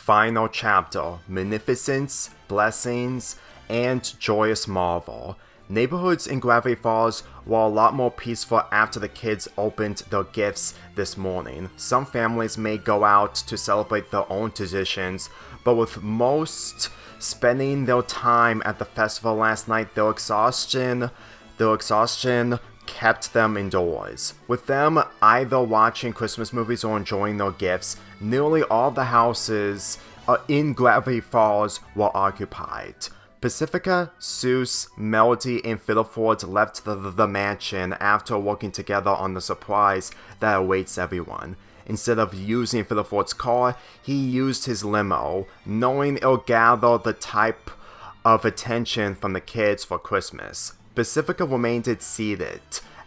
Final chapter, Magnificence, Blessings, and Joyous Marvel. Neighborhoods in Gravity Falls were a lot more peaceful after the kids opened their gifts this morning. Some families may go out to celebrate their own traditions, but with most spending their time at the festival last night, their exhaustion kept them indoors. With them either watching Christmas movies or enjoying their gifts, nearly all the houses in Gravity Falls were occupied. Pacifica, Soos, Melody, and Fiddleford left the mansion after working together on the surprise that awaits everyone. Instead of using Fiddleford's car, he used his limo, knowing it'll gather the type of attention from the kids for Christmas. Pacifica remained seated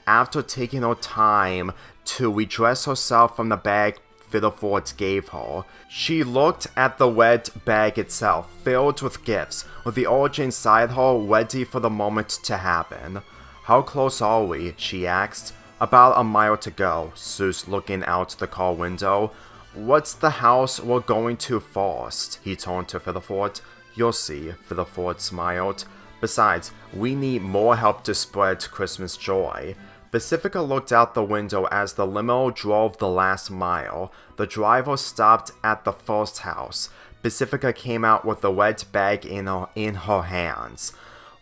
after taking her time to redress herself from the bag Fiddleford gave her. She looked at the red bag itself, filled with gifts, with the origin inside her ready for the moment to happen. "How close are we?" she asked. "About a mile to go," Soos looking out the car window. "What's the house we're going to first?" He turned to Fiddleford. "You'll see," Fiddleford smiled. "Besides, we need more help to spread Christmas joy." Pacifica looked out the window as the limo drove the last mile. The driver stopped at the first house. Pacifica came out with the red bag in her hands.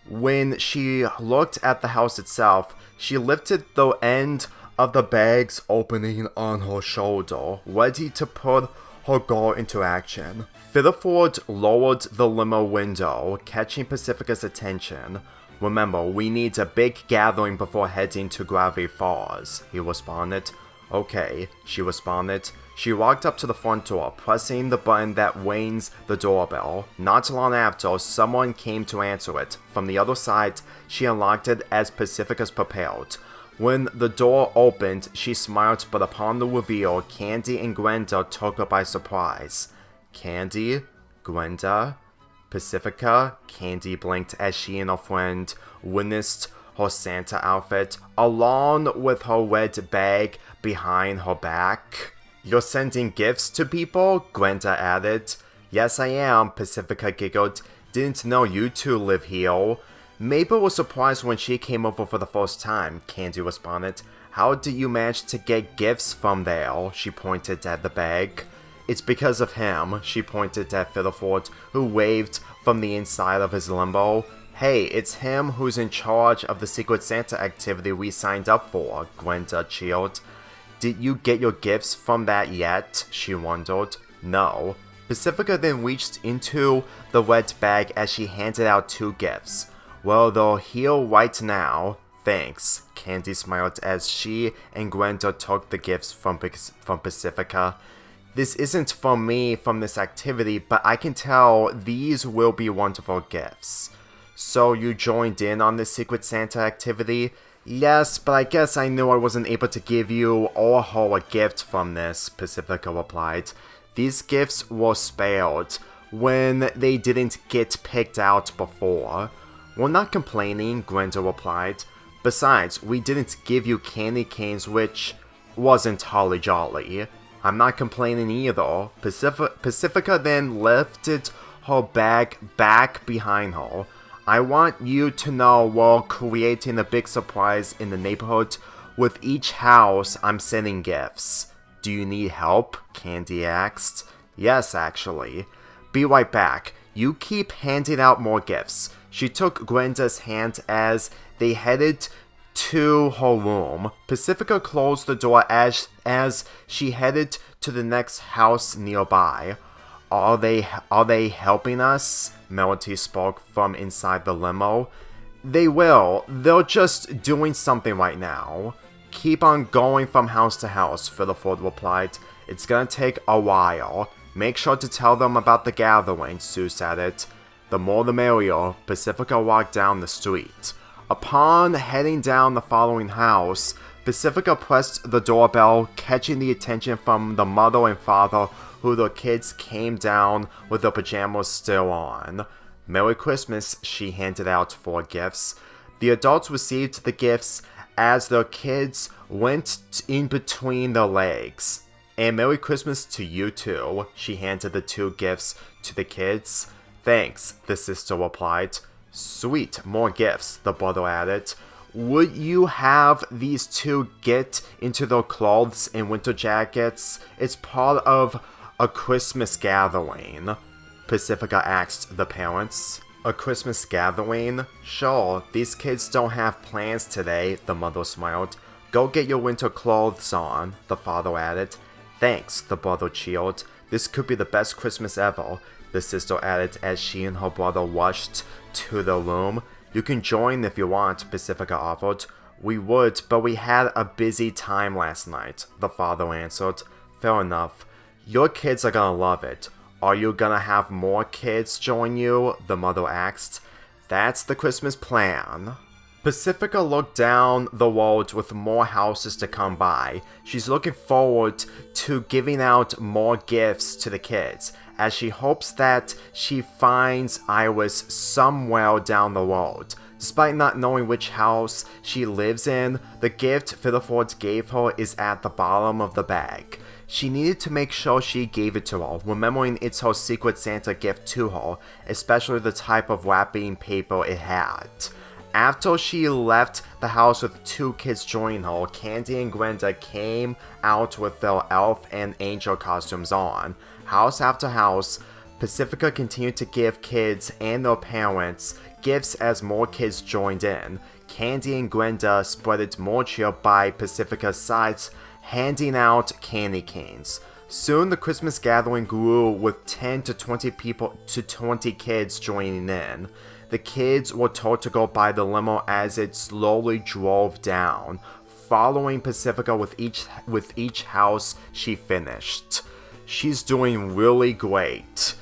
When she looked at the house itself, she lifted the end of the bag's opening on her shoulder, ready to put her goal into action. Fiddleford lowered the limo window, catching Pacifica's attention. "Remember, we need a big gathering before heading to Gravity Falls," he responded. "Okay," she responded. She walked up to the front door, pressing the button that rings the doorbell. Not long after, someone came to answer it. From the other side, she unlocked it as Pacifica's prepared. When the door opened, she smiled, but upon the reveal, Candy and Grenda took her by surprise. "Candy? Grenda? Pacifica?" Candy blinked as she and her friend witnessed her Santa outfit, along with her red bag behind her back. "You're sending gifts to people?" Grenda added. "Yes, I am," Pacifica giggled. "Didn't know you two live here." "Mabel was surprised when she came over for the first time," Candy responded. "How did you manage to get gifts from there?" She pointed at the bag. "It's because of him," she pointed at Fiddleford, who waved from the inside of his limo. "Hey, it's him who's in charge of the Secret Santa activity we signed up for," Grenda cheered. "Did you get your gifts from that yet?" she wondered. "No." Pacifica then reached into the red bag as she handed out two gifts. "Well, they're here right now. Thanks." Candy smiled as she and Grenda took the gifts from Pacifica. "This isn't for me from this activity, but I can tell these will be wonderful gifts." "So you joined in on this Secret Santa activity?" "Yes, but I guess I knew I wasn't able to give you or her a gift from this," Pacifica replied. "These gifts were spared when they didn't get picked out before." "We're not complaining," Grenda replied. "Besides, we didn't give you candy canes, which wasn't holly jolly." "I'm not complaining either." Pacifica then lifted her bag back behind her. "I want you to know we're creating a big surprise in the neighborhood. With each house, I'm sending gifts." "Do you need help?" Candy asked. "Yes, actually." "Be right back. You keep handing out more gifts." She took Grenda's hand as they headed to her room. Pacifica closed the door as she headed to the next house nearby. Are they helping us?" Melody spoke from inside the limo. "They will. They're just doing something right now." "Keep on going from house to house," Fiddleford replied. "It's gonna take a while. Make sure to tell them about the gathering," Soos added. "The more the merrier." Pacifica walked down the street. Upon heading down the following house, Pacifica pressed the doorbell, catching the attention from the mother and father, who their kids came down with their pajamas still on. "Merry Christmas," she handed out 4 gifts. The adults received the gifts as their kids went in between their legs. And Merry Christmas to you too. She handed the 2 gifts to the kids. Thanks, the sister replied. Sweet, more gifts, the brother added. Would you have these 2 get into their clothes and winter jackets? It's part of a Christmas gathering, Pacifica asked the parents. A Christmas gathering? Sure, these kids don't have plans today, the mother smiled. Go get your winter clothes on, the father added. Thanks, the brother cheered. This could be the best Christmas ever, the sister added as she and her brother rushed to the room. You can join if you want, Pacifica offered. We would, but we had a busy time last night, the father answered. Fair enough. Your kids are gonna love it. Are you gonna have more kids join you? The mother asked. That's the Christmas plan. Pacifica looked down the road with more houses to come by. She's looking forward to giving out more gifts to the kids, as she hopes that she finds Iris somewhere down the road. Despite not knowing which house she lives in, the gift Fiddleford gave her is at the bottom of the bag. She needed to make sure she gave it to her, remembering it's her Secret Santa gift to her, especially the type of wrapping paper it had. After she left the house with 2 kids joining her, Candy and Grenda came out with their elf and angel costumes on. House after house, Pacifica continued to give kids and their parents gifts as more kids joined in. Candy and Grenda spreaded more cheer by Pacifica's sides, handing out candy canes. Soon the Christmas gathering grew with 10 to 20 people to 20 kids joining in. The kids were told to go by the limo as it slowly drove down, following Pacifica with each house she finished. She's doing really great,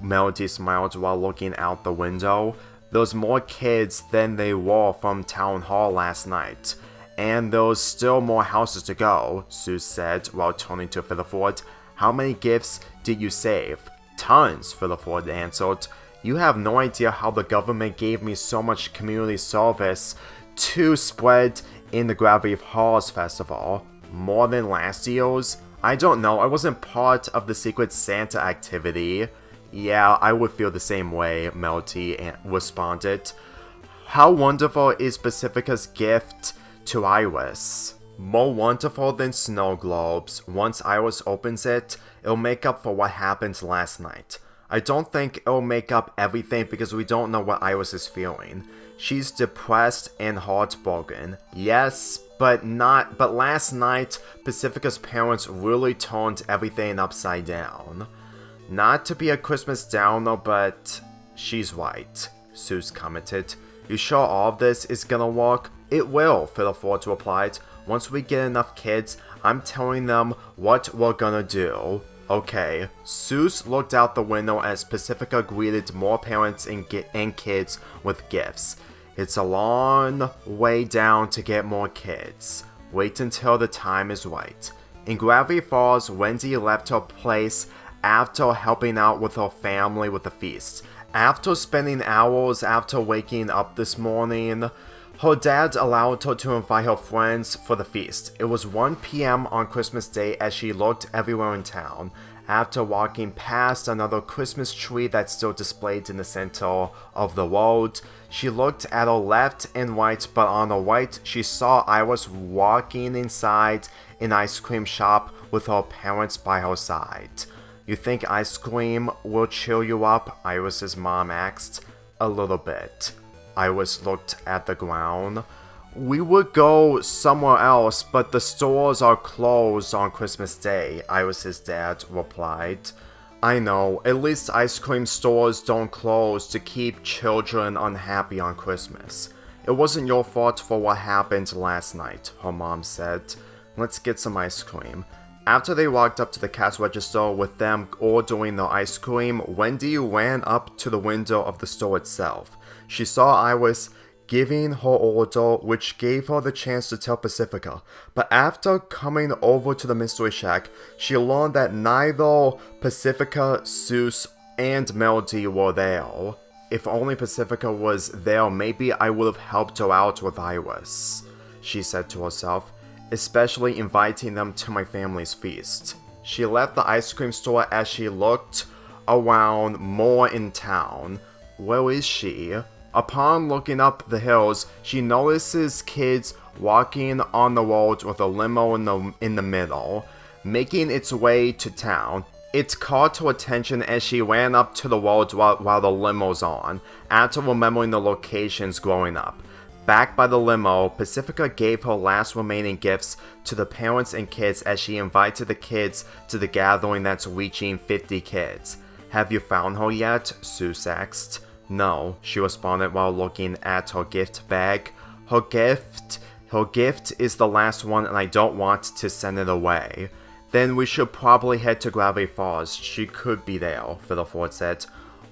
Melody smiled while looking out the window. There's more kids than they were from Town Hall last night. And there's still more houses to go, Soos said while turning to Fiddleford. How many gifts did you save? Tons, Fiddleford answered. You have no idea how the government gave me so much community service to spread in the Gravity Falls Festival. More than last year's? I don't know, I wasn't part of the Secret Santa activity. Yeah, I would feel the same way, Melty responded. How wonderful is Pacifica's gift to Iris? More wonderful than snow globes. Once Iris opens it, it'll make up for what happened last night. I don't think it'll make up everything because we don't know what Iris is feeling. She's depressed and heartbroken. Yes, but last night, Pacifica's parents really turned everything upside down. Not to be a Christmas downer, but she's right, Soos commented. You sure all of this is gonna work? It will, Fiddleford replied. Once we get enough kids, I'm telling them what we're gonna do. Okay. Soos looked out the window as Pacifica greeted more parents and kids with gifts. It's a long way down to get more kids. Wait until the time is right. In Gravity Falls, Wendy left her place after helping out with her family with the feast. After spending hours after waking up this morning, her dad allowed her to invite her friends for the feast. It was 1 p.m. on Christmas Day as she looked everywhere in town. After walking past another Christmas tree that's still displayed in the center of the road, she looked at her left and right, but on her right, she saw Iris walking inside an ice cream shop with her parents by her side. You think ice cream will cheer you up? Iris's mom asked. A little bit. Iris looked at the ground. We would go somewhere else, but the stores are closed on Christmas Day, Iris's dad replied. I know, at least ice cream stores don't close to keep children unhappy on Christmas. It wasn't your fault for what happened last night, her mom said. Let's get some ice cream. After they walked up to the cash register with them ordering their ice cream, Wendy ran up to the window of the store itself. She saw Iris giving her order, which gave her the chance to tell Pacifica. But after coming over to the mystery shack, she learned that neither Pacifica, Soos, and Melody were there. If only Pacifica was there, maybe I would have helped her out with Iris, she said to herself, especially inviting them to my family's feast. She left the ice cream store as she looked around more in town. Where is she? Upon looking up the hills, she notices kids walking on the road with a limo in the middle, making its way to town. It caught her attention as she ran up to the road while the limo's on, after remembering the locations growing up. Back by the limo, Pacifica gave her last remaining gifts to the parents and kids as she invited the kids to the gathering that's reaching 50 kids. Have you found her yet? Soos asked. No, she responded while looking at her gift bag. Her gift is the last one and I don't want to send it away. Then we should probably head to Gravity Falls. She could be there, Fiddleford said.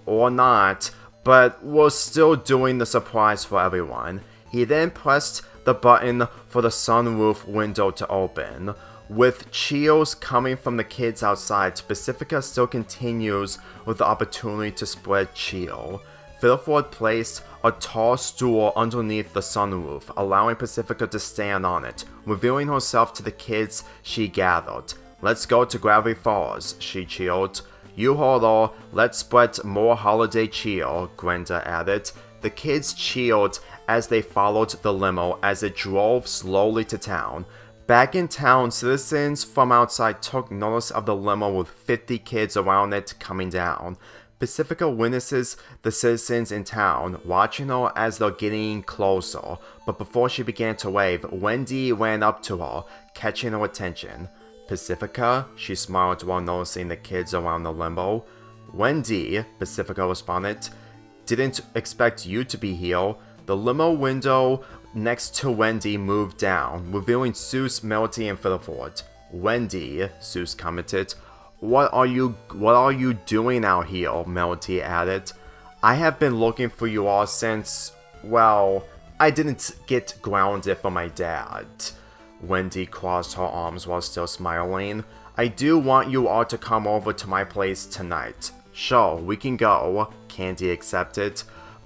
Or not, but we're still doing the surprise for everyone. He then pressed the button for the sunroof window to open. With cheers coming from the kids outside, Pacifica still continues with the opportunity to spread cheer. Fiddleford placed a tall stool underneath the sunroof, allowing Pacifica to stand on it, revealing herself to the kids she gathered. Let's go to Gravity Falls, she cheered. You heard her, let's spread more holiday cheer, Grenda added. The kids cheered as they followed the limo as it drove slowly to town. Back in town, citizens from outside took notice of the limo with 50 kids around it coming down. Pacifica witnesses the citizens in town, watching her as they're getting closer, but before she began to wave, Wendy ran up to her, catching her attention. Pacifica? She smiled while noticing the kids around the limo. Wendy, Pacifica responded. Didn't expect you to be here. The limo window next to Wendy moved down, revealing Soos, Melody, and Fiddleford. Wendy, Soos commented. What are you doing out here? Melody added. I have been looking for you all since, well, I didn't get grounded for my dad. Wendy crossed her arms while still smiling. I do want you all to come over to my place tonight. Sure, we can go, Candy accepted.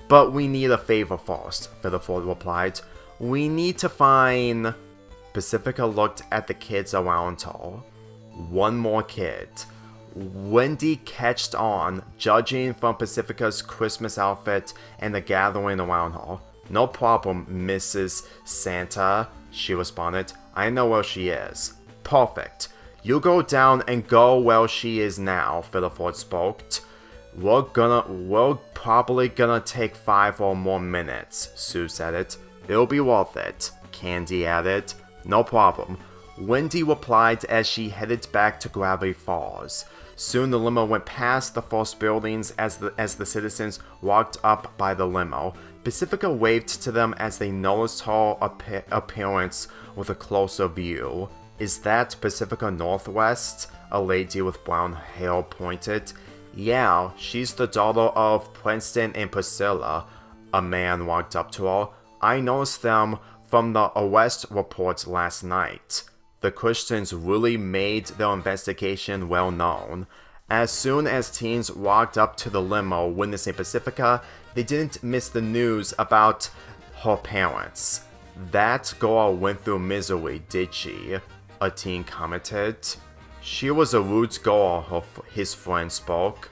But we need a favor first, Fiddleford replied. We need to find... Pacifica looked at the kids around her. One more kid. Wendy catched on, judging from Pacifica's Christmas outfit and the gathering around her. No problem, Mrs. Santa, she responded. I know where she is. Perfect. You go down and go where she is now, Fiddleford spoke. We're probably gonna take 5 or more minutes, Soos added. It'll be worth it, Candy added. No problem. Wendy replied as she headed back to Gravity Falls. Soon the limo went past the first buildings as the citizens walked up by the limo. Pacifica waved to them as they noticed her appearance with a closer view. Is that Pacifica Northwest? A lady with brown hair pointed. Yeah, she's the daughter of Princeton and Priscilla. A man walked up to her. I noticed them from the arrest reports last night. The Christians really made their investigation well known. As soon as teens walked up to the limo witnessing Pacifica, they didn't miss the news about her parents. That girl went through misery, did she? A teen commented. She was a rude girl, his friend spoke.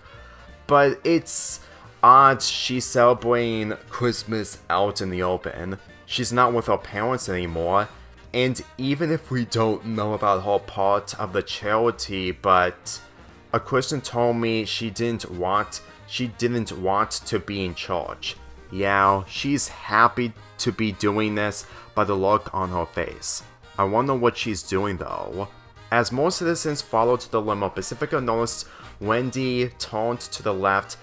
But it's odd she's celebrating Christmas out in the open. She's not with her parents anymore. And even if we don't know about her part of the charity, but a Christian told me she didn't want to be in church. Yeah, she's happy to be doing this by the look on her face. I wonder what she's doing though. As more citizens followed the limo, Pacifica noticed Wendy turned to the left,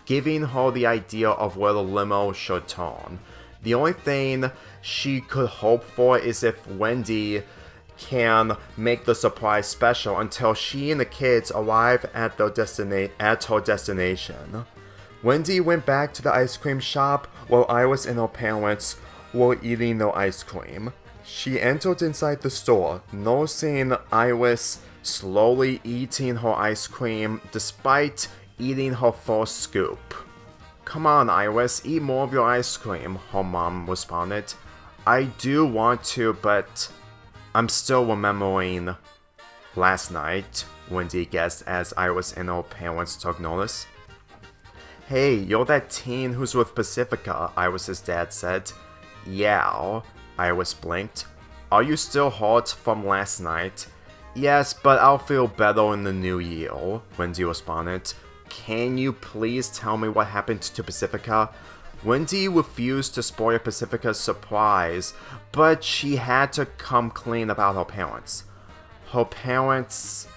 giving her the idea of where the limo should turn. The only thing she could hope for is if Wendy can make the surprise special until she and the kids arrive at her destination. Wendy went back to the ice cream shop while Iris and her parents were eating their ice cream. She entered inside the store, noticing Iris slowly eating her ice cream despite eating her first scoop. Come on, Iris, eat more of your ice cream, her mom responded. I do want to, but I'm still remembering. Last night, Wendy guessed as Iris and her parents took notice. Hey, you're that teen who's with Pacifica, Iris' dad said. Yeah, Iris blinked. Are you still hot from last night? Yes, but I'll feel better in the new year, Wendy responded. Can you please tell me what happened to Pacifica? Wendy refused to spoil Pacifica's surprise, but she had to come clean about her parents. Her parents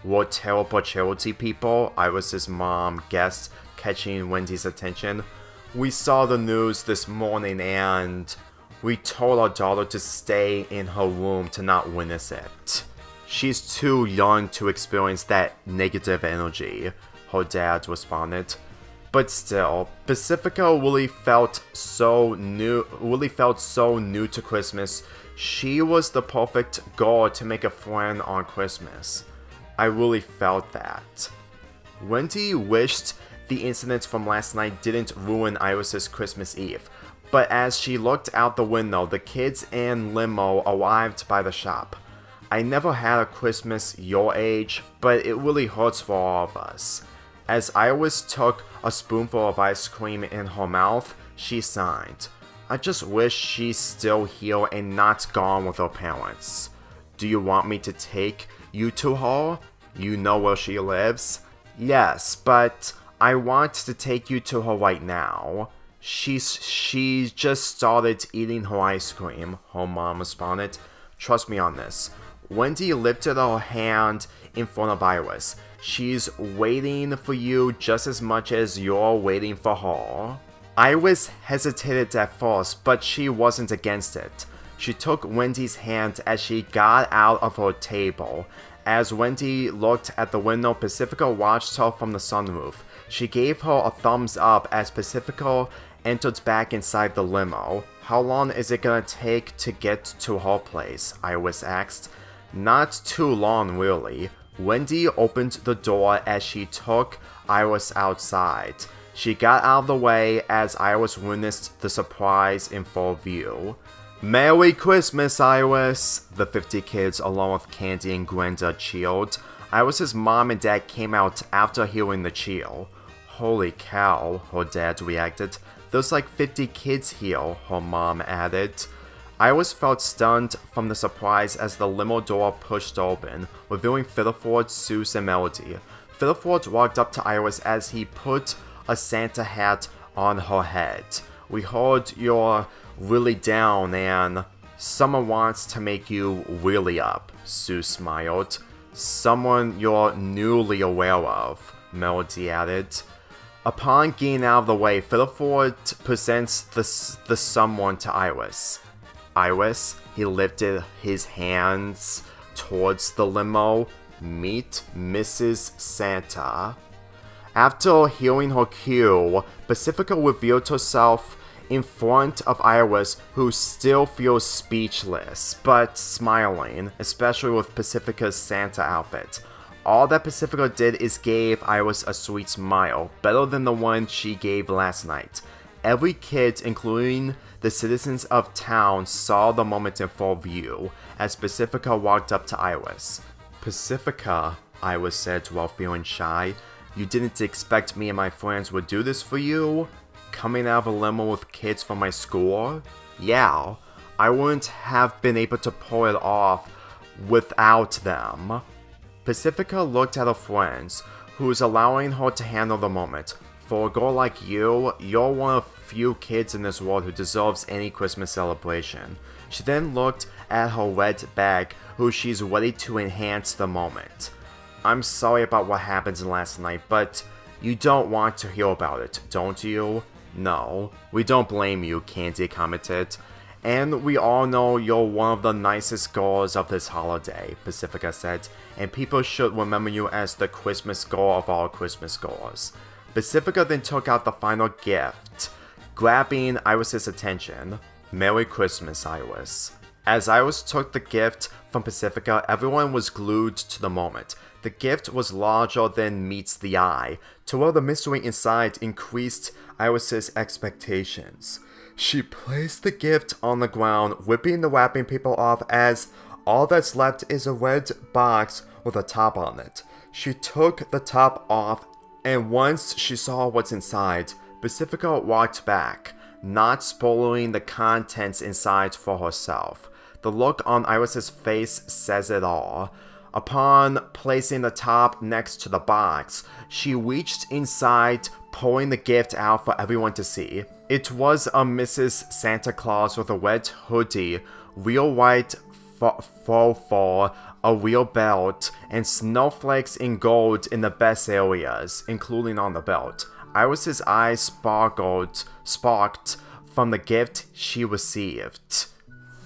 were terrible charity people, Iris' mom guessed, catching Wendy's attention. We saw the news this morning and we told our daughter to stay in her room to not witness it. She's too young to experience that negative energy, her dad responded. But still, Pacifica really felt so new to Christmas. She was the perfect girl to make a friend on Christmas. I really felt that. Wendy wished the incidents from last night didn't ruin Iris' Christmas Eve, but as she looked out the window, the kids and limo arrived by the shop. I never had a Christmas your age, but it really hurts for all of us. As Iris took a spoonful of ice cream in her mouth, she sighed. I just wish she's still here and not gone with her parents. Do you want me to take you to her? You know where she lives? Yes, but I want to take you to her right now. She just started eating her ice cream, her mom responded. Trust me on this. Wendy lifted her hand in front of Iris. She's waiting for you just as much as you're waiting for her. Iris hesitated at first, but she wasn't against it. She took Wendy's hand as she got out of her table. As Wendy looked at the window, Pacifica watched her from the sunroof. She gave her a thumbs up as Pacifica entered back inside the limo. How long is it gonna take to get to her place? Iris asked. Not too long, really. Wendy opened the door as she took Iris outside. She got out of the way as Iris witnessed the surprise in full view. Merry Christmas, Iris! The 50 kids, along with Candy and Grenda, cheered. Iris' mom and dad came out after hearing the cheer. Holy cow, her dad reacted. There's like 50 kids here, her mom added. Iris felt stunned from the surprise as the limo door pushed open, revealing Fiddleford, Soos, and Melody. Fiddleford walked up to Iris as he put a Santa hat on her head. We heard you're really down and someone wants to make you really up, Soos smiled. Someone you're newly aware of, Melody added. Upon getting out of the way, Fiddleford presents the someone to Iris. Iris, he lifted his hands towards the limo. Meet Mrs. Santa. After hearing her cue, Pacifica revealed herself in front of Iris, who still feels speechless, but smiling, especially with Pacifica's Santa outfit. All that Pacifica did is gave Iris a sweet smile, better than the one she gave last night. Every kid, including the citizens of town, saw the moment in full view as Pacifica walked up to Iris. Pacifica, Iris said while feeling shy, you didn't expect me and my friends would do this for you? Coming out of a limo with kids from my school? Yeah, I wouldn't have been able to pull it off without them. Pacifica looked at her friends, who's allowing her to handle the moment. For a girl like you, you're one of few kids in this world who deserves any Christmas celebration. She then looked at her red bag, who she's ready to enhance the moment. I'm sorry about what happened last night, but you don't want to hear about it, don't you? No, we don't blame you, Candy commented. And we all know you're one of the nicest girls of this holiday, Pacifica said, and people should remember you as the Christmas girl of all Christmas girls. Pacifica then took out the final gift, grabbing Iris' attention. Merry Christmas, Iris. As Iris took the gift from Pacifica, everyone was glued to the moment. The gift was larger than meets the eye, to where the mystery inside increased Iris' expectations. She placed the gift on the ground, whipping the wrapping paper off as All that's left is a red box with a top on it. She took the top off, and once she saw what's inside, Pacifica walked back, not spoiling the contents inside for herself. The look on Iris's face says it all. Upon placing the top next to the box, she reached inside, pulling the gift out for everyone to see. It was a Mrs. Santa Claus with a red hoodie, real white faux fur, a real belt, and snowflakes in gold in the best areas, including on the belt. Iris's eyes sparked from the gift she received.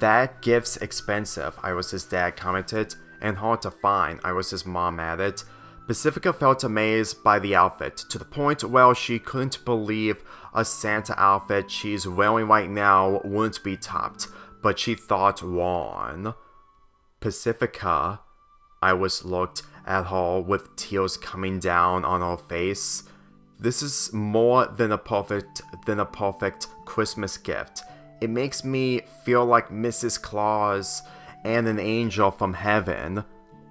That gift's expensive, Iris's dad commented, and hard to find, Iris's mom added. Pacifica felt amazed by the outfit, to the point where she couldn't believe a Santa outfit she's wearing right now wouldn't be topped, but she thought wrong. Pacifica, Iris looked at her with tears coming down on her face. This is more than a perfect Christmas gift. It makes me feel like Mrs. Claus and an angel from heaven,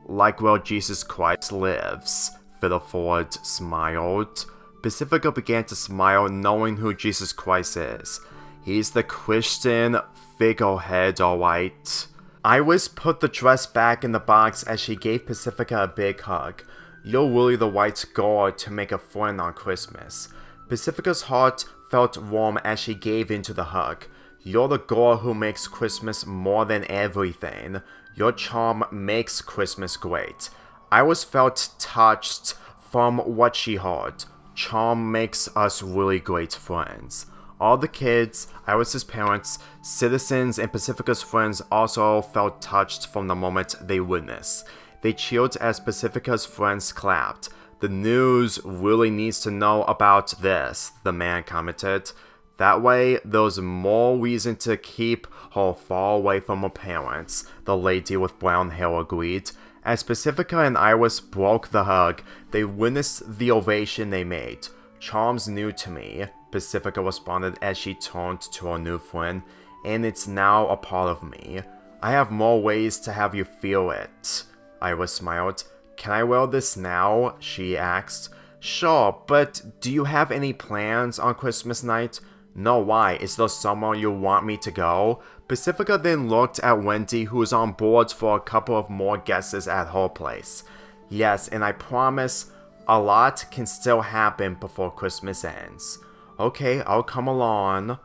like where Jesus Christ lives. Fiddleford smiled. Pacifica began to smile, knowing who Jesus Christ is. He's the Christian figurehead, alright. Iris put the dress back in the box as she gave Pacifica a big hug. You're really the right girl to make a friend on Christmas. Pacifica's heart felt warm as she gave into the hug. You're the girl who makes Christmas more than everything. Your charm makes Christmas great. Iris felt touched from what she heard. Charm makes us really great friends. All the kids, Iris's parents, citizens, and Pacifica's friends also felt touched from the moment they witnessed. They cheered as Pacifica's friends clapped. The news really needs to know about this, the man commented. That way, there's more reason to keep her far away from her parents, the lady with brown hair agreed. As Pacifica and Iris broke the hug, they witnessed the ovation they made. Charm's new to me, Pacifica responded as she turned to her new friend, and it's now a part of me. I have more ways to have you feel it. Iris smiled. Can I wear this now? She asked. Sure, but do you have any plans on Christmas night? No, why? Is there somewhere you want me to go? Pacifica then looked at Wendy, who was on board for a couple of more guesses at her place. Yes, and I promise a lot can still happen before Christmas ends. Okay, I'll come along.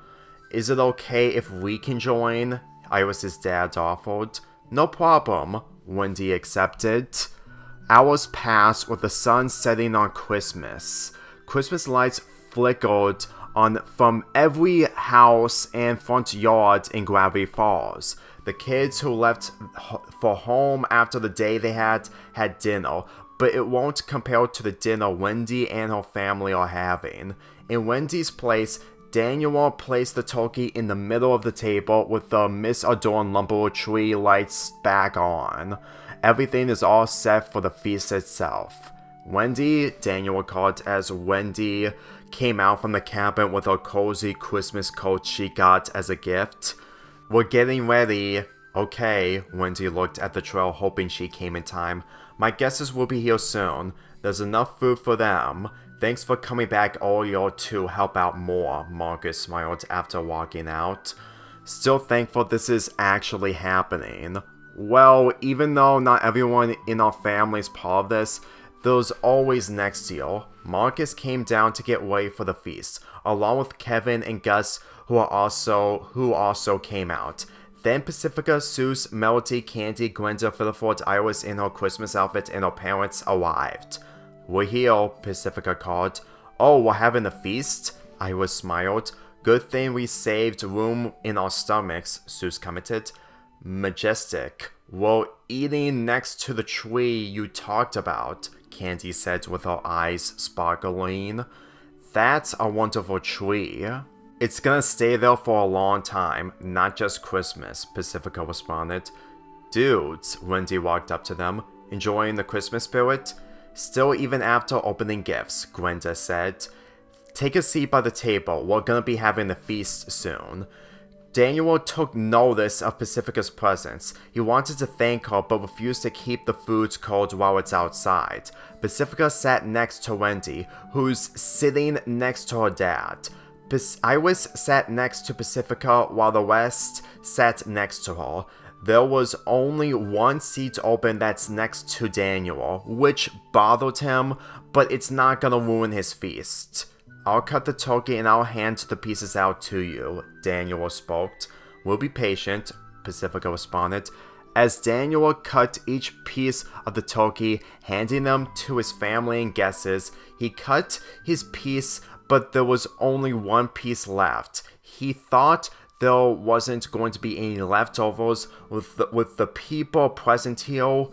Is it okay if we can join? Iris's dad offered. No problem, Wendy accepted. Hours passed with the sun setting on Christmas. Christmas lights flickered on from every house and front yard in Gravity Falls. The kids who left for home after the day they had dinner, but it won't compare to the dinner Wendy and her family are having. In Wendy's place, Daniel placed the turkey in the middle of the table with the misadorned lumber tree lights back on. Everything is all set for the feast itself. Wendy, Daniel called as Wendy came out from the cabin with her cozy Christmas coat she got as a gift. We're getting ready. Okay, Wendy looked at the trail hoping she came in time. My guesses will be here soon. There's enough food for them. Thanks for coming back earlier to help out more, Marcus smiled after walking out. Still thankful this is actually happening. Well, even though not everyone in our family is part of this, there's always next year. Marcus came down to get ready for the feast, along with Kevin and Gus who also came out. Then Pacifica, Soos, Melody, Candy, Grenda, Fiddleford, Iris in her Christmas outfit, and her parents arrived. We're here, Pacifica called. Oh, we're having a feast? Iris smiled. Good thing we saved room in our stomachs, Soos commented. Majestic. We're eating next to the tree you talked about, Candy said with her eyes sparkling. That's a wonderful tree. It's gonna stay there for a long time, not just Christmas, Pacifica responded. Dudes, Wendy walked up to them, enjoying the Christmas spirit? Still even after opening gifts, Grenda said. Take a seat by the table, we're gonna be having the feast soon. Daniel took notice of Pacifica's presence. He wanted to thank her, but refused to keep the foods cold while it's outside. Pacifica sat next to Wendy, who's sitting next to her dad. Iris sat next to Pacifica while the rest sat next to her. There was only one seat open that's next to Daniel, which bothered him, but it's not gonna ruin his feast. I'll cut the turkey and I'll hand the pieces out to you, Daniel spoke. We'll be patient, Pacifica responded. As Daniel cut each piece of the turkey, handing them to his family and guests, he cut his piece, but there was only one piece left. He thought there wasn't going to be any leftovers with the people present here,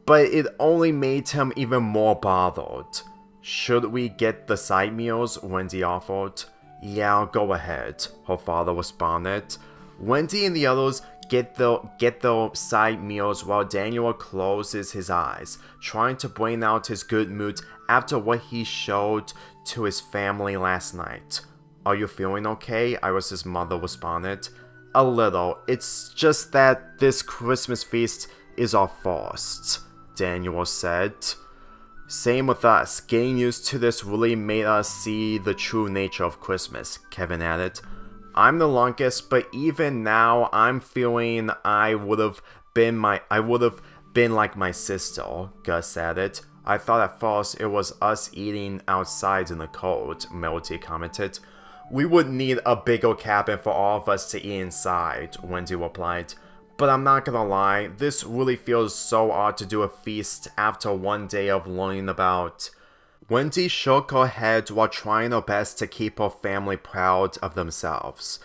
but it only made him even more bothered. Should we get the side meals? Wendy offered. Yeah, go ahead, her father responded. Wendy and the others get the side meals while Daniel closes his eyes, trying to bring out his good mood after what he showed to his family last night. Are you feeling okay? Iris's mother responded. A little. It's just that this Christmas feast is our first, Daniel said. Same with us. Getting used to this really made us see the true nature of Christmas, Kevin added. I'm the longest, but even now I'm feeling I would have been like my sister, Gus added. I thought at first it was us eating outside in the cold, Melody commented. We would need a bigger cabin for all of us to eat inside, Wendy replied. But I'm not gonna lie, this really feels so odd to do a feast after one day of learning about. Wendy shook her head while trying her best to keep her family proud of themselves.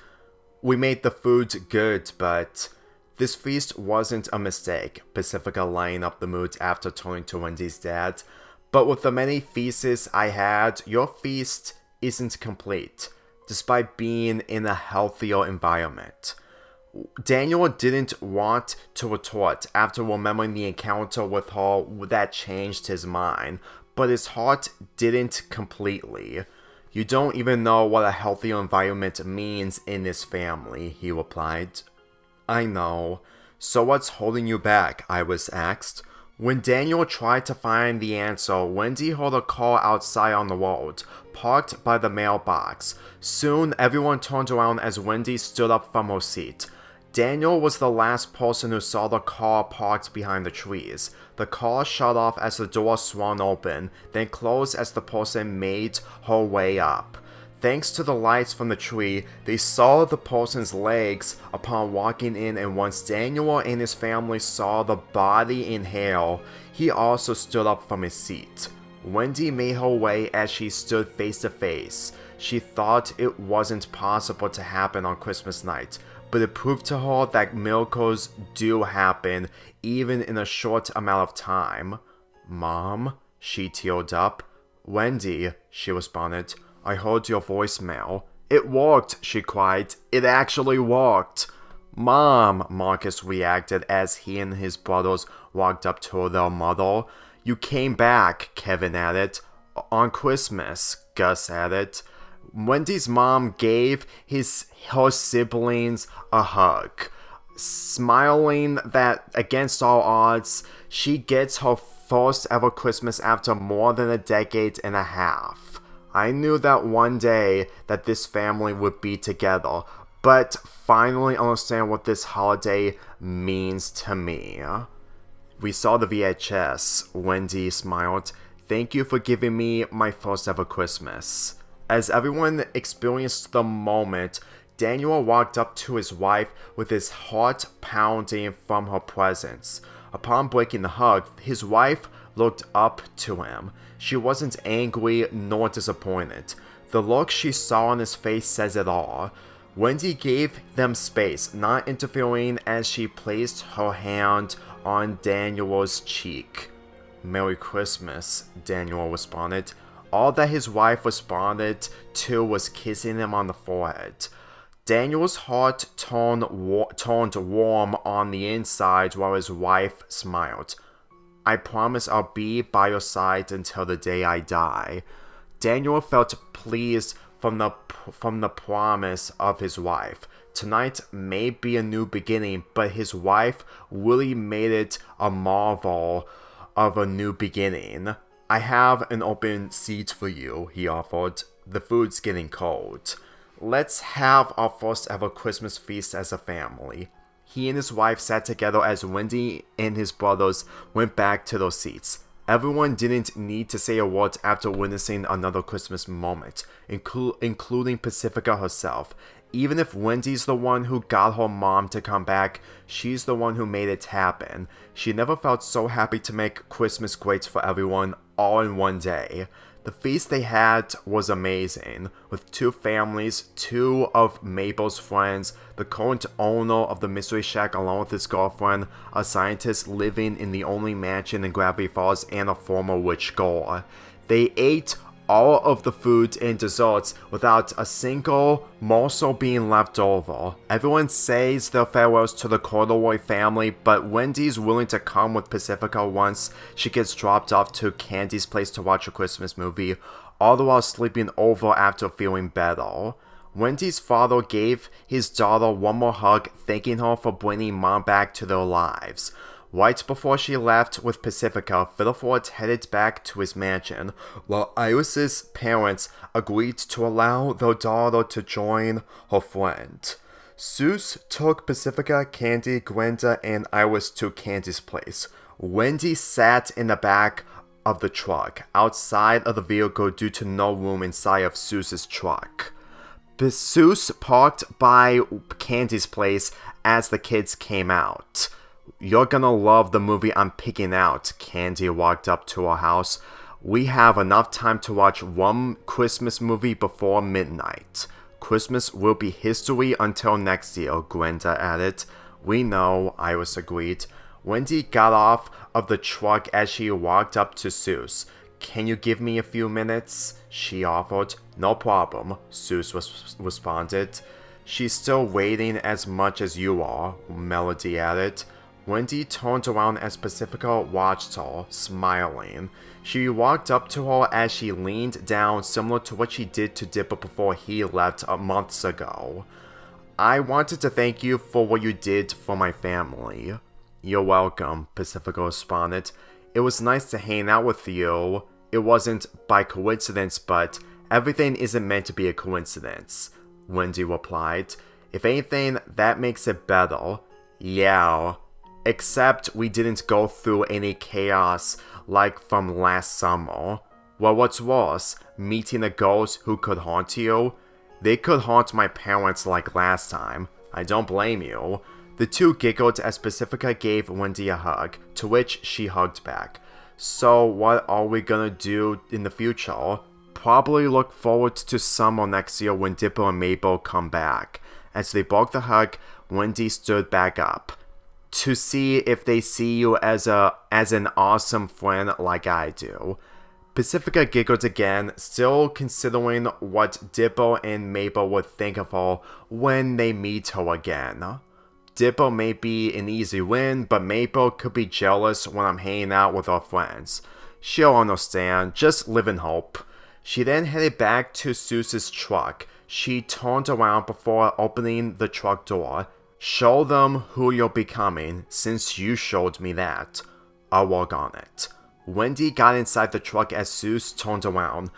We made the food good, but this feast wasn't a mistake, Pacifica lighting up the mood after turning to Wendy's dad. But with the many feasts I had, your feast isn't complete, despite being in a healthier environment. Daniel didn't want to retort after remembering the encounter with her that changed his mind, but his heart didn't completely. You don't even know what a healthier environment means in this family, he replied. I know. So what's holding you back? Iris asked. When Daniel tried to find the answer, Wendy heard a car outside on the road, parked by the mailbox. Soon, everyone turned around as Wendy stood up from her seat. Daniel was the last person who saw the car parked behind the trees. The car shut off as the door swung open, then closed as the person made her way up. Thanks to the lights from the tree, they saw the person's legs upon walking in, and once Daniel and his family saw the body in hair, he also stood up from his seat. Wendy made her way as she stood face to face. She thought it wasn't possible to happen on Christmas night, but it proved to her that miracles do happen, even in a short amount of time. Mom, she teared up. Wendy, she responded, I heard your voicemail. It worked, she cried. It actually worked. Mom, Marcus reacted as he and his brothers walked up to their mother. You came back, Kevin added. On Christmas, Gus added. Wendy's mom gave her siblings a hug, smiling that against all odds, she gets her first ever Christmas after more than a decade and a half. I knew that one day that this family would be together, but finally understand what this holiday means to me. We saw the VHS. Wendy smiled. Thank you for giving me my first ever Christmas. As everyone experienced the moment, Daniel walked up to his wife with his heart pounding from her presence. Upon breaking the hug, his wife looked up to him. She wasn't angry nor disappointed. The look she saw on his face says it all. Wendy gave them space, not interfering as she placed her hand on Daniel's cheek. Merry Christmas, Daniel responded. All that his wife responded to was kissing him on the forehead. Daniel's heart turned warm on the inside while his wife smiled. I promise I'll be by your side until the day I die. Daniel felt pleased from the promise of his wife. Tonight may be a new beginning, but his wife really made it a marvel of a new beginning. I have an open seat for you, he offered. The food's getting cold. Let's have our first ever Christmas feast as a family. He and his wife sat together as Wendy and his brothers went back to their seats. Everyone didn't need to say a word after witnessing another Christmas moment, including Pacifica herself. Even if Wendy's the one who got her mom to come back, she's the one who made it happen. She never felt so happy to make Christmas great for everyone, all in one day. The feast they had was amazing, with two families, two of Mabel's friends, the current owner of the Mystery Shack along with his girlfriend, a scientist living in the only mansion in Gravity Falls, and a former witch girl. They ate all of the food and desserts without a single morsel being left over. Everyone says their farewells to the Corduroy family, but Wendy's willing to come with Pacifica once she gets dropped off to Candy's place to watch a Christmas movie, all the while sleeping over after feeling better. Wendy's father gave his daughter one more hug, thanking her for bringing mom back to their lives. Right before she left with Pacifica, Fiddleford headed back to his mansion, while Iris's parents agreed to allow their daughter to join her friend. Soos took Pacifica, Candy, Grenda, and Iris to Candy's place. Wendy sat in the back of the truck, outside of the vehicle due to no room inside of Soos's truck. Soos parked by Candy's place as the kids came out. "You're gonna love the movie I'm picking out," Candy walked up to her house. "We have enough time to watch one Christmas movie before midnight. Christmas will be history until next year," Grenda added. "We know," Iris agreed. Wendy got off of the truck as she walked up to Soos. "Can you give me a few minutes?" she offered. "No problem," Soos responded. "She's still waiting as much as you are," Melody added. Wendy turned around as Pacifica watched her, smiling. She walked up to her as she leaned down, similar to what she did to Dipper before he left months ago. "I wanted to thank you for what you did for my family." "You're welcome," Pacifica responded. "It was nice to hang out with you. It wasn't by coincidence, but everything isn't meant to be a coincidence," Wendy replied. "If anything, that makes it better." "Yeah. Except we didn't go through any chaos like from last summer. Well, what's worse, meeting a ghost who could haunt you? They could haunt my parents like last time. I don't blame you." The two giggled as Pacifica gave Wendy a hug, to which she hugged back. "So what are we gonna do in the future?" "Probably look forward to summer next year when Dipper and Mabel come back." As they broke the hug, Wendy stood back up. "To see if they see you as an awesome friend like I do." Pacifica giggled again, still considering what Dipper and Mabel would think of her when they meet her again. "Dipper may be an easy win, but Mabel could be jealous when I'm hanging out with our friends. She'll understand, just live in hope." She then headed back to Soos's truck. She turned around before opening the truck door. "Show them who you're becoming, since you showed me that. I'll work on it." Wendy got inside the truck as Soos turned around.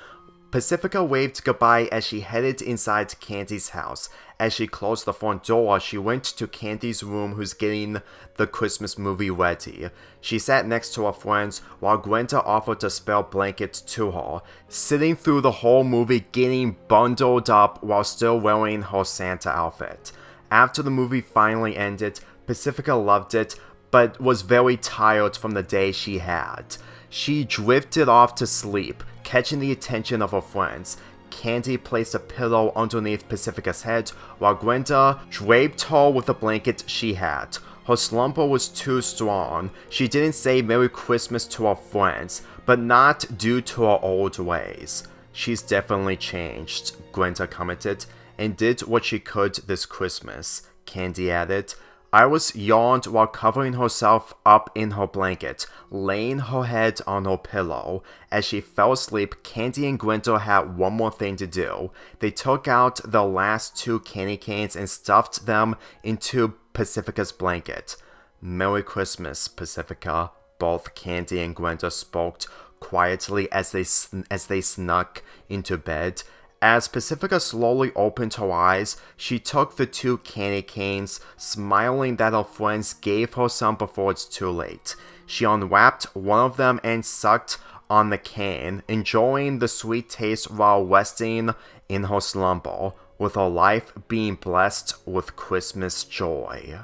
Pacifica waved goodbye as she headed inside Candy's house. As she closed the front door, she went to Candy's room, who's getting the Christmas movie ready. She sat next to her friends while Grenda offered a spare blanket to her, sitting through the whole movie getting bundled up while still wearing her Santa outfit. After the movie finally ended, Pacifica loved it, but was very tired from the day she had. She drifted off to sleep, catching the attention of her friends. Candy placed a pillow underneath Pacifica's head, while Grenda draped her with a blanket she had. Her slumber was too strong. She didn't say Merry Christmas to her friends, but not due to her old ways. "She's definitely changed," Grenda commented, "and did what she could this Christmas," Candy added. Iris yawned while covering herself up in her blanket, laying her head on her pillow. As she fell asleep, Candy and Grenda had one more thing to do. They took out the last 2 candy canes and stuffed them into Pacifica's blanket. "Merry Christmas, Pacifica," both Candy and Grenda spoke quietly as they snuck into bed. As Pacifica slowly opened her eyes, she took the 2 candy canes, smiling that her friends gave her some before it's too late. She unwrapped one of them and sucked on the can, enjoying the sweet taste while resting in her slumber, with her life being blessed with Christmas joy.